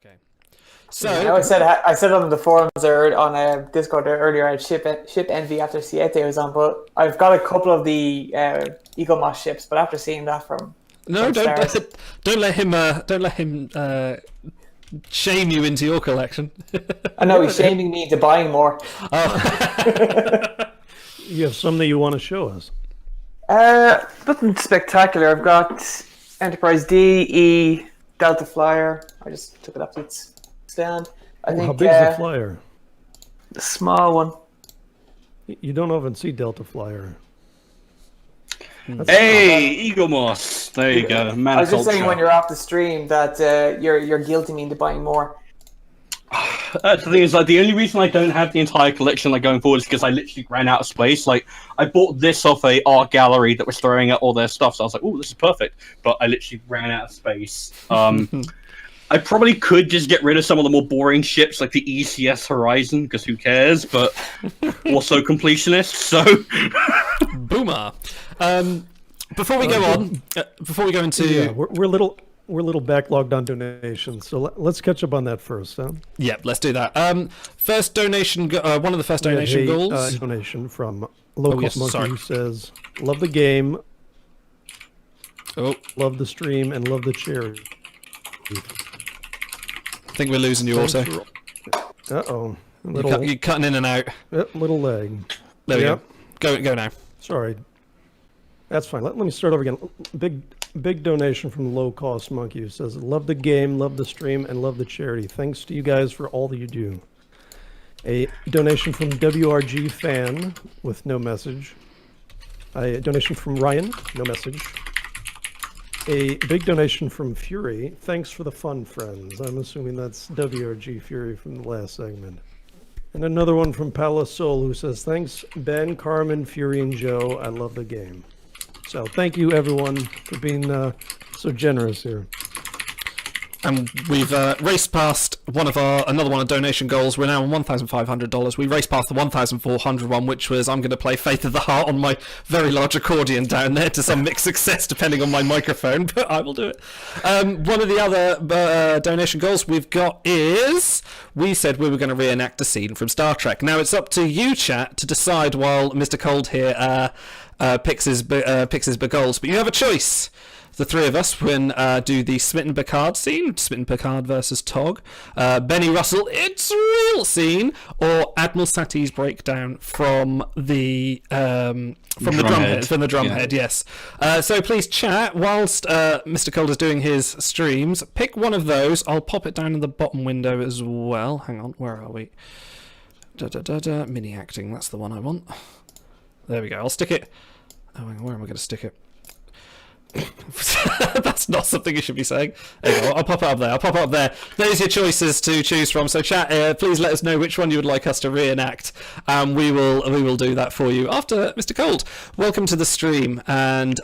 Okay. So I said on the forums or on Discord earlier, I'd ship Envy after Siete was on, but I've got a couple of the Eagle Moss ships. But after seeing that from don't let him shame you into your collection. I know he's shaming me into buying more. Oh. You have some that you want to show us? Nothing spectacular. I've got Enterprise D, E, Delta Flyer. I just took it up to its stand. How big is the flyer? The small one. You don't often see Delta Flyer. Hey, Eagle Moss. There you go. I was just saying when you're off the stream that you're guilting me into buying more. The thing is, like, the only reason I don't have the entire collection like going forward is because I literally ran out of space. Like, I bought this off a art gallery that was throwing out all their stuff, so I was like, "Oh, this is perfect." But I literally ran out of space. I probably could just get rid of some of the more boring ships, like the ECS Horizon, because who cares? But also completionists. So, Boomer. Before we go on, before we go into, we're a little backlogged on donations, so let's catch up on that first. Huh? Yeah, let's do that. First donation, one of the first donation goals. Donation from Local Monkey, who says, "Love the game, love the stream, and love the charity." I think we're losing you also. Uh-oh. You're cutting in and out. Little lag. There we go. Go now. Sorry. That's fine. Let me start over again. Big donation from Low Cost Monkey, who says, "Love the game, love the stream, and love the charity. Thanks to you guys for all that you do." A donation from WRG Fan with no message. A donation from Ryan, no message. A big donation from Fury. Thanks for the fun, friends. I'm assuming that's WRG Fury from the last segment. And another one from Palace Soul, who says, "Thanks, Ben, Carmen, Fury, and Joe. I love the game." So thank you, everyone, for being so generous here. And we've raced past another one of donation goals. We're now on $1,500. We raced past the 1,400 one, which was I'm going to play Faith of the Heart on my very large accordion down there to some mixed success, depending on my microphone, but I will do it. One of the other donation goals we've got is we said we were going to reenact a scene from Star Trek. Now it's up to you, chat, to decide while Mr. Cold here picks his big goals, but you have a choice. The three of us can do the Smitten Picard scene, Smitten Picard versus Tog, Benny Russell, It's Real scene, or Admiral Satie's breakdown from the drumhead. Yes. So please chat whilst Mr. Cold is doing his streams. Pick one of those. I'll pop it down in the bottom window as well. Hang on, where are we? Mini acting. That's the one I want. There we go. I'll stick it. Oh, hang on, where am I going to stick it? That's not something you should be saying. There you go. I'll pop it up there. There's your choices to choose from. So chat, please let us know which one you would like us to reenact, and we will do that for you after Mr. Cold. Welcome to the stream. And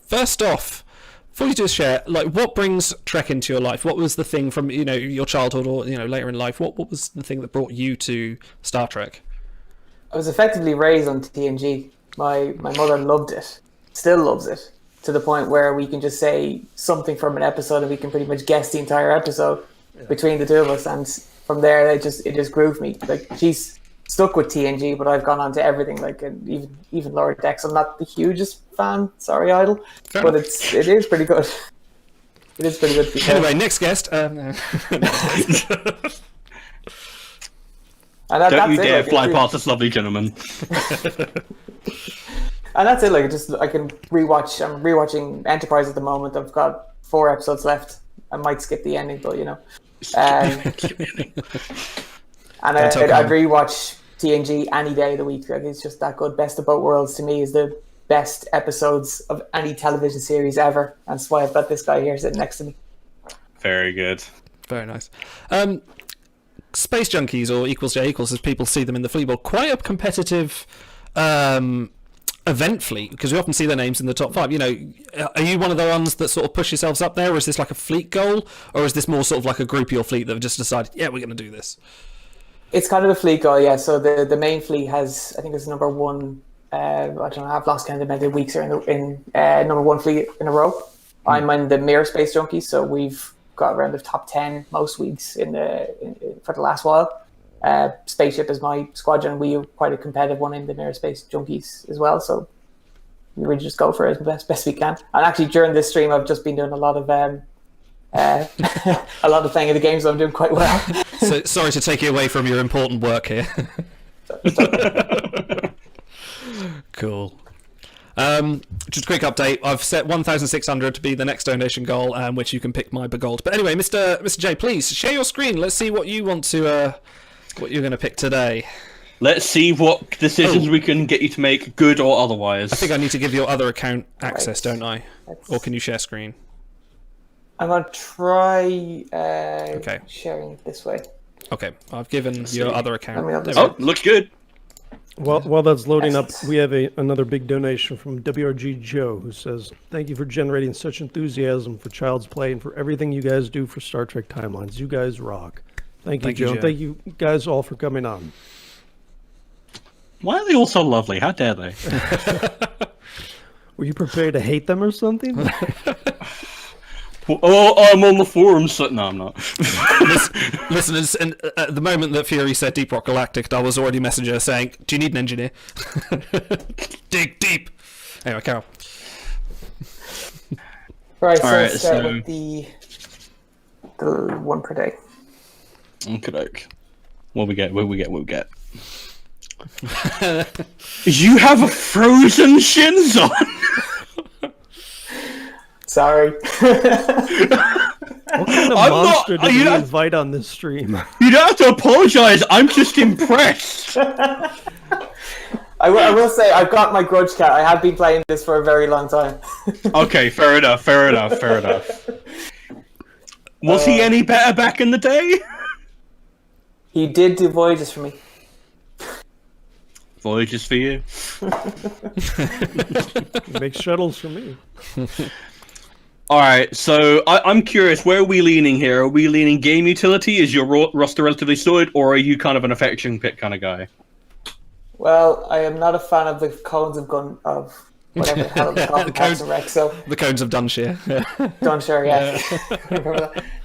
first off, before you do share, like, what brings Trek into your life? What was the thing from your childhood or later in life? What was the thing that brought you to Star Trek? I was effectively raised on TNG. My mother loved it. Still loves it, to the point where we can just say something from an episode and we can pretty much guess the entire episode between the two of us, and from there it just grew for me. Like, she's stuck with TNG, but I've gone on to everything, like, and even Lower Decks. I'm not the hugest fan, sorry Idle, but it is pretty good. It is pretty good. Anyway, next guest. Don't you dare fly past this lovely gentleman. And that's it. Like, I can rewatch. I'm rewatching Enterprise at the moment. I've got 4 episodes left. I might skip the ending, but and I'd rewatch TNG any day of the week. Like, it's just that good. Best of Both Worlds to me is the best episodes of any television series ever. That's why I've got this guy here sitting next to me. Very good. Very nice. Space Junkies, or Equals J Equals, as people see them in the fleet board, quite a competitive event fleet, because we often see their names in the top 5. Are you one of the ones that sort of push yourselves up there, or is this like a fleet goal, or is this more sort of like a group of your fleet that have just decided, we're going to do this? It's kind of a fleet goal, yeah. So the main fleet has, I think it's number 1. I don't know, I've lost count of how many weeks are in number 1 fleet in a row. I'm in the Mirror Space Junkies, so we've got around the top 10 most weeks for the last while. Spaceship is my squadron. We are quite a competitive one in the Mirror Space Junkies as well, so we really just go for it as best we can. And actually, during this stream, I've just been doing a lot of a lot of playing of the games, so I'm doing quite well. So sorry to take you away from your important work here. Cool. Just a quick update. I've set 1,600 to be the next donation goal, which you can pick my gold. But anyway, Mr. J, please share your screen. Let's see what you want to, what you're going to pick today. Let's see what decisions we can get you to make, good or otherwise. I think I need to give your other account access, don't I? Or can you share screen? I'm going to try sharing it this way. Okay, I've given your other account. Oh, looks good. While that's loading up, we have another big donation from WRG Joe, who says, "Thank you for generating such enthusiasm for Child's Play and for everything you guys do for Star Trek Timelines. You guys rock." Thank you, Joe. Thank you guys all for coming on. Why are they all so lovely? How dare they? Were you prepared to hate them or something? Oh, I'm on the forums. So... No, I'm not. Listeners, and at the moment that Fury said Deep Rock Galactic, I was already messaging her saying, "Do you need an engineer?" Dig deep. Anyway, Carol. Right, so let's start with the one per day. Okay. What we get? You have a frozen Shinzon. Sorry. What kind of monster did you invite on this stream? You don't have to apologize. I'm just impressed. I will say I've got my grudge cat. I have been playing this for a very long time. Okay, fair enough. Was he any better back in the day? He did do voyages for me. Voyages for you? He makes shuttles for me. Alright, so I'm curious, where are we leaning here? Are we leaning game utility? Is your roster relatively sorted, or are you kind of an affection pick kind of guy? Well, I am not a fan of the cones of whatever the hell it's called, Parks and Rec, so... The cones of Dunshire. Dunshire, yeah.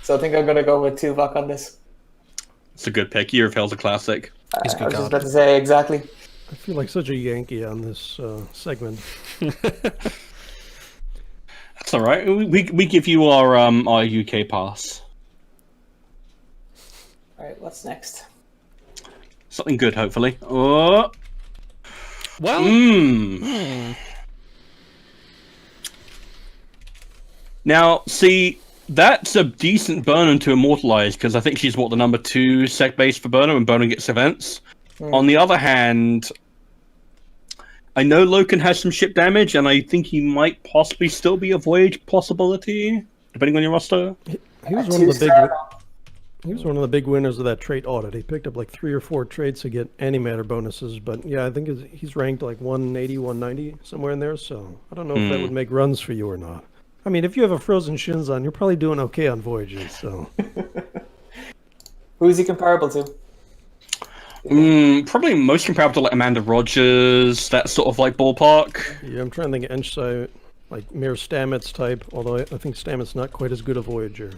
So I think I'm going to go with Tuvok on this. It's a good pick. Year of Hell's a classic. He's a good I was card. just about to say, exactly. I feel like such a Yankee on this segment. That's alright. We give you our UK pass. Alright, what's next? Something good, hopefully. Oh. Well... Now, see, that's a decent Burnham to immortalize, because I think she's, the number 2 sec base for Burnham, and Burnham gets events. On the other hand, I know Loken has some ship damage, and I think he might possibly still be a voyage possibility, depending on your roster. He was one of the big winners of that trait audit. He picked up like 3 or 4 traits to get antimatter bonuses, but yeah, I think he's ranked like 180, 190, somewhere in there, so I don't know if that would make runs for you or not. I mean, if you have a frozen Shinzon, you're probably doing okay on voyages, so... Who is he comparable to? Probably most comparable to like Amanda Rogers, that sort of like ballpark. Yeah, I'm trying to think of Ensign, like Mir Stamets type, although I think Stamets not quite as good a Voyager.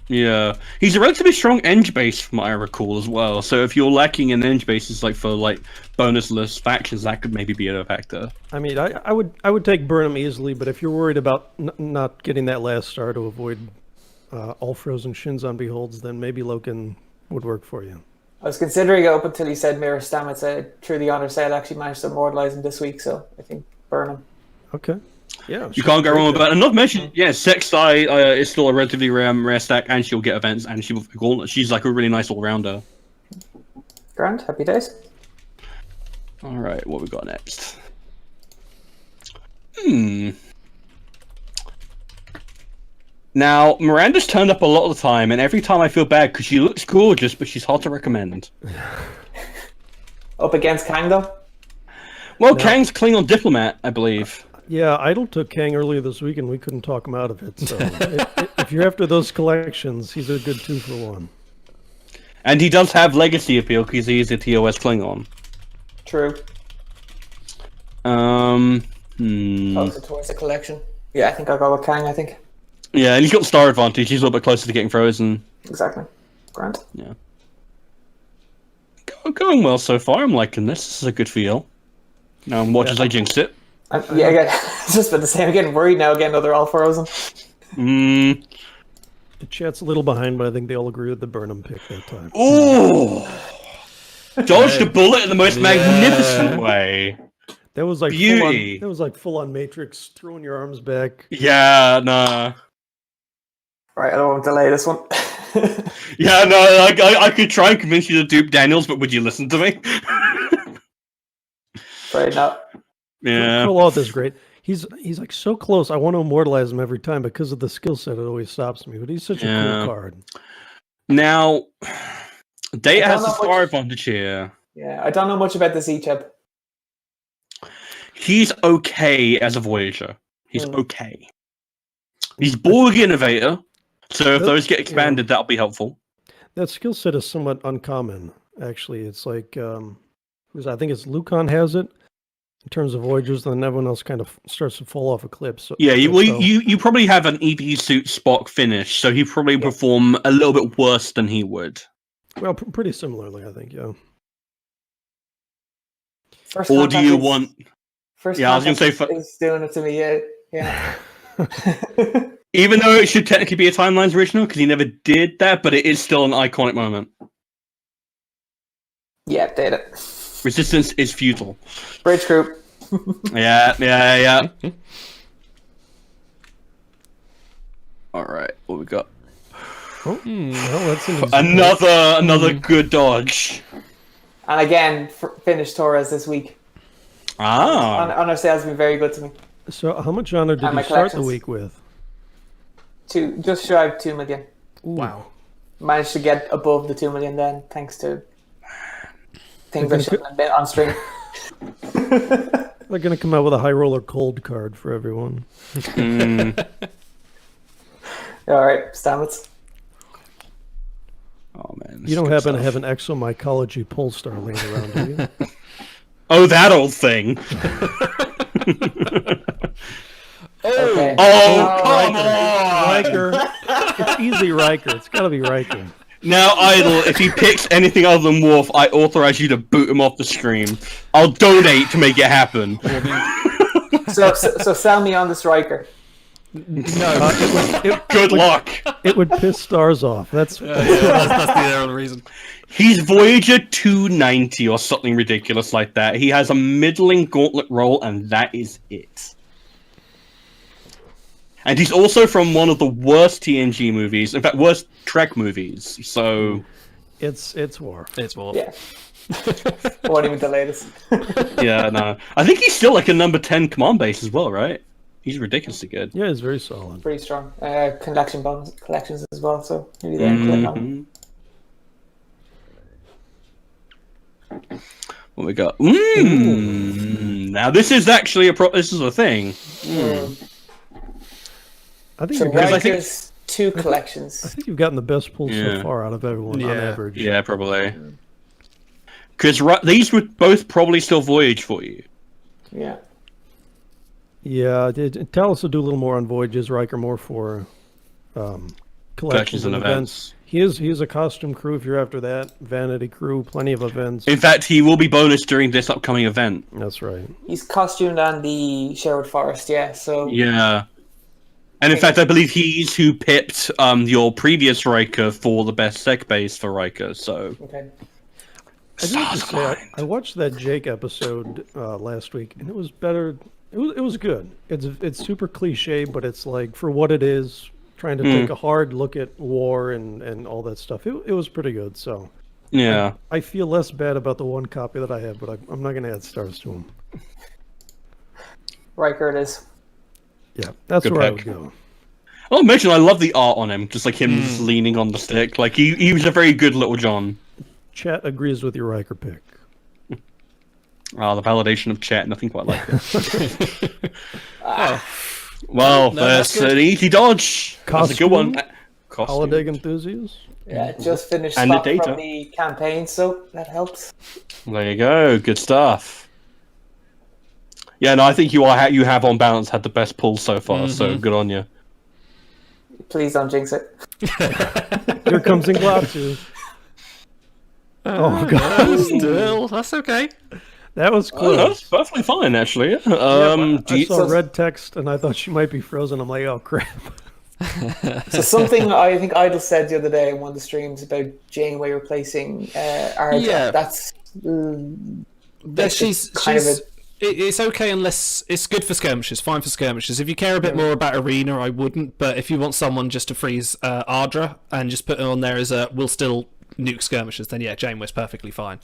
Yeah, he's a relatively strong Eng base from what I recall as well. So if you're lacking in Eng bases like for like bonusless factions, that could maybe be a factor. I mean, I would take Burnham easily, but if you're worried about not getting that last star to avoid all frozen Shinzon beholds, then maybe Loken would work for you. I was considering it up until he said Mirror Stamets. Through the honor sale, actually managed to immortalize him this week, so I think Burnham. Okay. Yeah. You can't go wrong with that. And not to mention, yeah, Sextai is still a relatively rare stack, and she'll get events, and she's like a really nice all-rounder. Grand, happy days. Alright, what we got next? Now, Miranda's turned up a lot of the time, and every time I feel bad because she looks gorgeous, but she's hard to recommend. Up against Kang, though? Well, no. Kang's Klingon diplomat, I believe. Yeah, Idle took Kang earlier this week, and we couldn't talk him out of it. So if you're after those collections, he's a good 2-for-1. And he does have legacy appeal because he is a TOS Klingon. True. Also towards the collection. Yeah, I think I'll go with Kang, I think. Yeah, and he's got the star advantage. He's a little bit closer to getting frozen. Exactly. Grant. Yeah. Going well so far. I'm liking this. This is a good feel. Now, watch as I jinx it. Yeah, again, it's just been the same. I'm getting worried now again that they're all frozen. Mm. The chat's a little behind, but I think they all agree with the Burnham pick that time. Ooh! Dodged a bullet in the most magnificent way. That was like Beauty. That was like full on Matrix, throwing your arms back. Yeah, nah. Right, I don't want to delay this one. Yeah, no, I could try and convince you to dupe Daniels, but would you listen to me? Right now. Yeah. Kroloth is great. He's like so close. I want to immortalize him every time because of the skill set. It always stops me. But he's such a cool card. Now, Data I has don't the know star what- advantage here. Yeah, I don't know much about this Echep. He's okay as a Voyager. He's Hmm. okay. He's Borg Innovator, so if That- those get expanded, that'll be helpful. That skill set is somewhat uncommon. Actually, it's like I think it's Lucan has it in terms of Voyagers, then everyone else kind of starts to fall off a cliff. So Yeah, you so- you probably have an EP suit Spock finish, so he'd probably perform a little bit worse than he would. well, pretty similarly, I think. Yeah. First Or do Contact you is- want? First Yeah, I was gonna Contact say is doing it to me. Yeah, yeah. Even though it should technically be a Timelines original, because he never did that, but it is still an iconic moment. Yeah, did it. Resistance is futile. Bridge group. Yeah. Alright, what we got? Well, that's an easy Another good dodge. And again, finished Torres this week. Ah. Honor Sales has been very good to me. So, how much honor did And you my start the collections. week with? Just shy of 2 million. Wow. Managed to get above the 2 million then, thanks to things I Okay. shouldn't have been on stream. They're going to come out with a high roller cold card for everyone. All right, Stamets. Oh man. You don't happen to have an exomycology Polestar laying around, do you? Oh, that old thing. Okay. Oh, come Riker. on! Riker. It's easy, Riker. It's got to be Riker. Now, Idol, if he picks anything other than Worf, I authorize you to boot him off the stream. I'll donate to make it happen. So sell me on the striker. Good luck. It would piss stars off. That's That's the only reason. He's Voyager 290 or something ridiculous like that. He has a middling gauntlet roll, and that is it. And he's also from one of the worst TNG movies, in fact, worst Trek movies. So, it's war. It's Worf. Yeah. Won't even delay this. yeah, no. I think he's still like a number 10 command base as well, right? He's ridiculously good. Yeah, it's very solid. Pretty strong. Collections as well, so maybe they click on. What we got? Now this is actually this is a thing. I think So you've got, I think- Rikers, 2 collections. I think you've gotten the best pull Yeah. so far out of everyone on Yeah. average. Yeah, probably. Because these would both probably still Voyage for you. Yeah. Yeah, Talos will do a little more on Voyages, Riker more for collections and events. He is a costume crew if you're after that. Vanity crew, plenty of events. In fact, he will be bonus during this upcoming event. That's right. He's costumed on the Sherwood Forest, yeah, so Yeah. And in fact, I believe he's who pipped your previous Riker for the best sec base for Riker, so... okay. I do have to say, I watched that Jake episode last week, and it was better. It was good. It's super cliche, but it's like for what it is, trying to take a hard look at war and all that stuff. It was pretty good. So Yeah. I feel less bad about the one copy that I have, but I'm not going to add stars to him. Riker it is. Yeah, that's Good where I pick. would go. I'll mention I love the art on him, just like him just leaning on the stick. Like, he was a very good little John. Chat agrees with your Riker pick. The validation of chat, nothing quite like it. Well, No, that's that's an easy dodge. That's a good one. Costume. Holodeck enthusiast. Yeah, just finished And the Spock data. from the campaign, so that helps. There you go. Good stuff. Yeah, no, I think you have on balance had the best pull so far. So good on you. Please don't jinx it. Here comes Inglatu. Oh god, Still, that's okay. that was Oh, close. no, that's perfectly fine, actually. Do I you- saw red text and I thought she might be frozen. I'm like, oh crap. So something I think Idle said the other day in one of the streams about Janeway replacing Arja. Yeah. That's She's kind of it's okay unless it's good for skirmishes, fine for skirmishes. If you care a bit more about arena, I wouldn't. But if you want someone just to freeze Ardra and just put it on there as a we'll still nuke skirmishes, then yeah, Janeway's perfectly fine.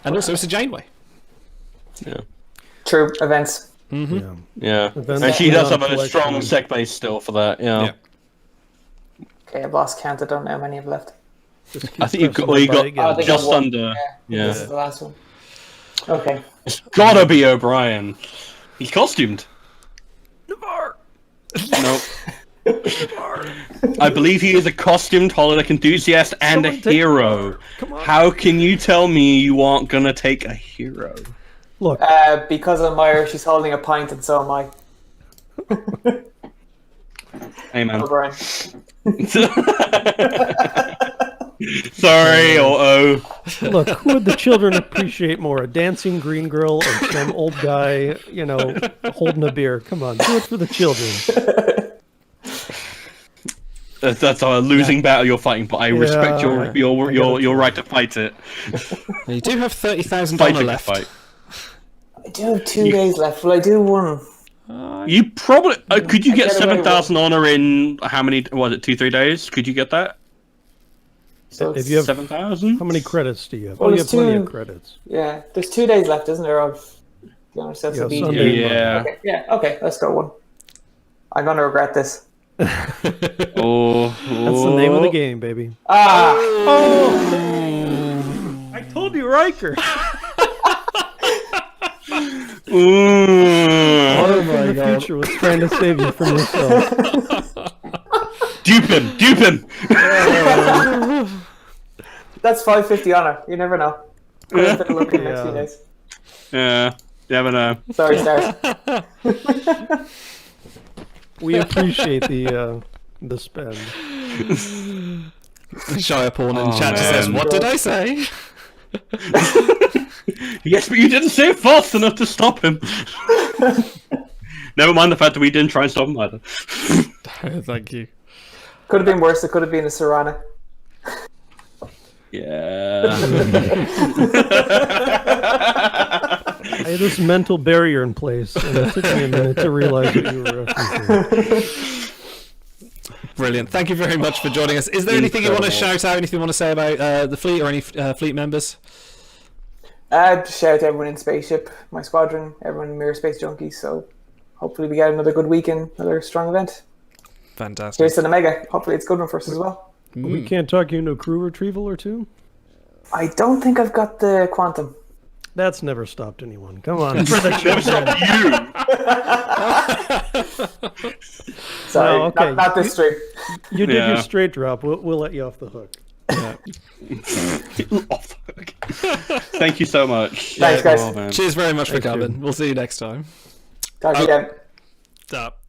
And also, it's a Janeway. Yeah. true events. Yeah. Yeah. Events And she does on have a collection. strong sec base still for that, yeah. Okay, I've lost count. I don't know how many I've left. Just keep I think you've pressing got, well, you the got buy again. Oh, I think just I've won. under. This is Yeah. the last one. Okay. It's gotta be O'Brien. He's costumed. No. I believe he is a costumed holodeck enthusiast and a Someone take- hero. Come on. How can you tell me you aren't gonna take a hero? Look, Because I'm Irish, she's holding a pint, and so am I. Hey man. O'Brien. Sorry, oh. look, who would the children appreciate more? A dancing green girl or some old guy, holding a beer? Come on, do it for the children. That's a losing battle you're fighting, but I respect Yeah. your right to fight it. You do have 30,000 Fight honor your left. fight. I do have 2 days left. Will I do one? You probably could you I get get away 7,000 honor in how many? Was it 2-3 days? Could you get that? So If you have 7,000? How many credits do you have? Well, You have it's plenty of two- credits. yeah, there's 2 days left, isn't there? Of the honor sets Yeah, of BG. Sunday. Yeah. Okay, yeah, okay, let's go one. I'm gonna regret this. Oh, That's the name of the game, baby. Ah! I told you, Riker. Ooh. From the future was trying to save you from yourself. Dupe him! Dupe him! That's 550 honor. You never know. Could have been a look in the next few Yeah. days. Yeah, never know. Sorry, Stars. We appreciate the spend. Shy pawn in Oh, chat just says, man. "What did I say?" Yes, but you didn't say it fast enough to stop him. Never mind the fact that we didn't try and stop him either. Thank you. Could have been worse. It could have been a Serrana. Yeah. I had this mental barrier in place, and it took me a minute to realize what you were referencing. Brilliant. Thank you very much for joining us. Is there anything you want to Incredible. shout out? Anything you want to say about the fleet or any fleet members? Just shout out to everyone in Spaceship, my squadron, everyone in Mirror Space Junkies. So hopefully we get another good weekend, another strong event. Fantastic. Cheers to the Mega. Hopefully it's a good one for us as well. We can't talk you into a crew retrieval or two? I don't think I've got the Quantum. That's never stopped anyone. Come on. Sorry, No, okay. not this stream. You did Yeah. your straight drop. We'll let you off the hook. Thank you so much. Thanks, guys. Oh, man. Cheers very much for Thank you. coming. We'll see you next time. Talk to you again. Stop.